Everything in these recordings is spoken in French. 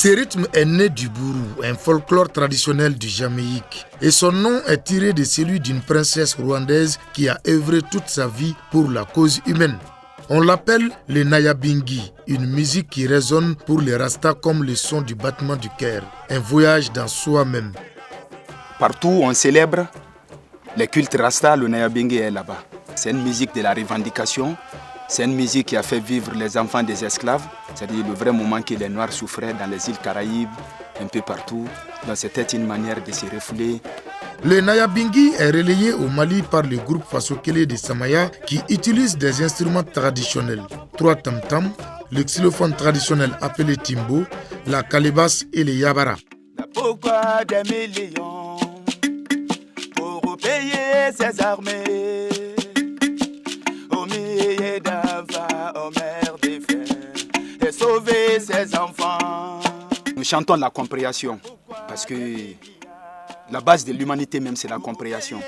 Ce rythme est né du bourou, un folklore traditionnel du Jamaïque. Et son nom est tiré de celui d'une princesse rwandaise qui a œuvré toute sa vie pour la cause humaine. On l'appelle le Nayabingi, une musique qui résonne pour les Rastas comme le son du battement du cœur, un voyage dans soi-même. Partout on célèbre les cultes Rasta, le Nayabingi est là-bas. C'est une musique de la revendication, c'est une musique qui a fait vivre les enfants des esclaves, c'est-à-dire le vrai moment que les Noirs souffraient dans les îles Caraïbes, un peu partout. Donc c'était une manière de se refouler. Le Nayabingi est relayé au Mali par le groupe Fasokele de Samaya qui utilise des instruments traditionnels. 3 tam-tam, le xylophone traditionnel appelé timbo, la calebasse et le yabara. Pourquoi des millions pour payer ses armées au milieu d'enfants, aux mères des frères et sauver ses enfants? Nous chantons la compréhension parce que la base de l'humanité même c'est la compréhension.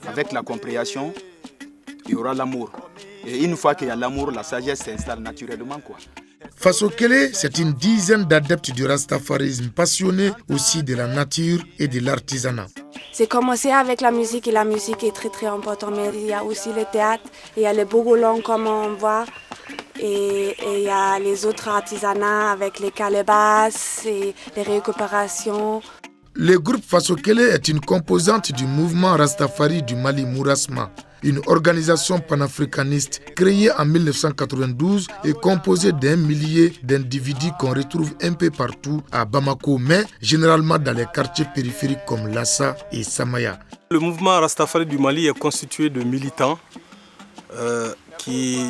Avec la compréhension, il y aura l'amour. Et une fois qu'il y a l'amour, la sagesse s'installe naturellement, quoi. Fasokele, c'est une dizaine d'adeptes du rastafarisme passionnés aussi de la nature et de l'artisanat. C'est commencé avec la musique et la musique est très très importante. Mais il y a aussi le théâtre, il y a le bogolon comme on voit. Et il y a les autres artisanats avec les calebasses et les récupérations. Le groupe Fasokele est une composante du mouvement Rastafari du Mali Mourasma, une organisation panafricaniste créée en 1992 et composée d'un millier d'individus qu'on retrouve un peu partout à Bamako, mais généralement dans les quartiers périphériques comme Lassa et Samaya. Le mouvement Rastafari du Mali est constitué de militants qui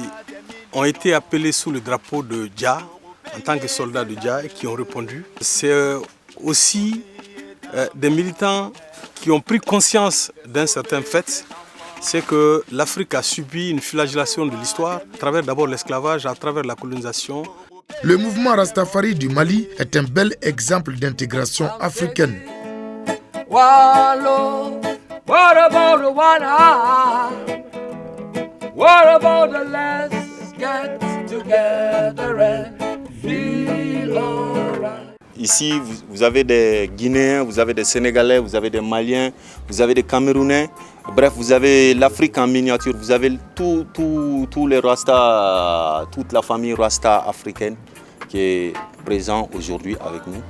ont été appelés sous le drapeau de Dja, en tant que soldats de Dja, et qui ont répondu. C'est aussi des militants qui ont pris conscience d'un certain fait, c'est que l'Afrique a subi une flagellation de l'histoire, à travers d'abord l'esclavage, à travers la colonisation. Le mouvement Rastafari du Mali est un bel exemple d'intégration africaine. Wallo, what about the one eye? What about the let's get together and feel alright? Ici, vous avez des Guinéens, vous avez des Sénégalais, vous avez des Maliens, vous avez des Camerounais. Bref, vous avez l'Afrique en miniature, vous avez tous les Rastas, toute la famille Rasta africaine qui est présente aujourd'hui avec nous.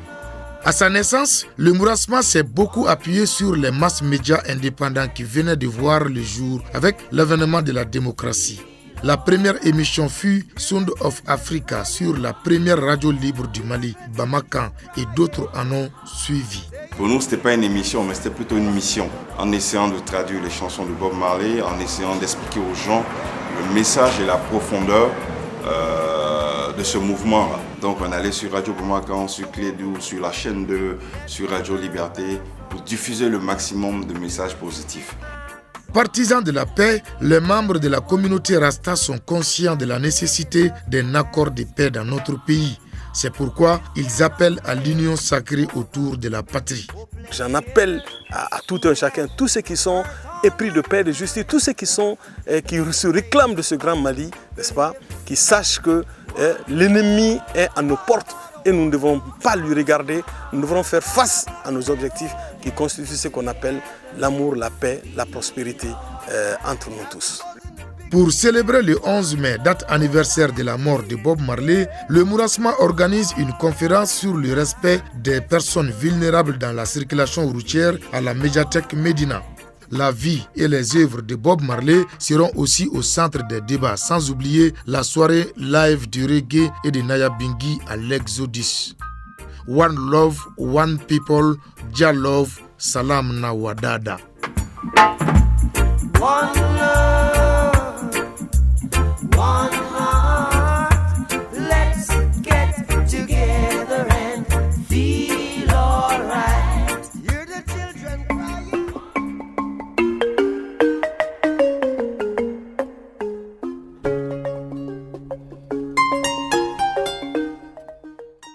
À sa naissance, le Mourasma s'est beaucoup appuyé sur les masses médias indépendants qui venaient de voir le jour avec l'avènement de la démocratie. La première émission fut Sound of Africa sur la première radio libre du Mali, Bamakan, et d'autres en ont suivi. Pour nous, ce n'était pas une émission, mais c'était plutôt une mission. En essayant de traduire les chansons de Bob Marley, en essayant d'expliquer aux gens le message et la profondeur de ce mouvement-là. Donc on allait sur Radio Bamakan, sur Clé d'Où, sur la chaîne 2, sur Radio Liberté, pour diffuser le maximum de messages positifs. Partisans de la paix, les membres de la communauté Rasta sont conscients de la nécessité d'un accord de paix dans notre pays. C'est pourquoi ils appellent à l'union sacrée autour de la patrie. J'en appelle à tout un chacun, tous ceux qui sont épris de paix, de justice, tous ceux qui se réclament de ce grand Mali, n'est-ce pas, qui sachent que l'ennemi est à nos portes et nous ne devons pas lui regarder, nous devrons faire face à nos objectifs qui constituent ce qu'on appelle l'amour, la paix, la prospérité entre nous tous. Pour célébrer le 11 mai, date anniversaire de la mort de Bob Marley, le Mourasma organise une conférence sur le respect des personnes vulnérables dans la circulation routière à la médiathèque Médina. La vie et les œuvres de Bob Marley seront aussi au centre des débats, sans oublier la soirée live du reggae et de Nayabingi à l'Exodus. One love, one people, Jah love, salam na wadada. One love, one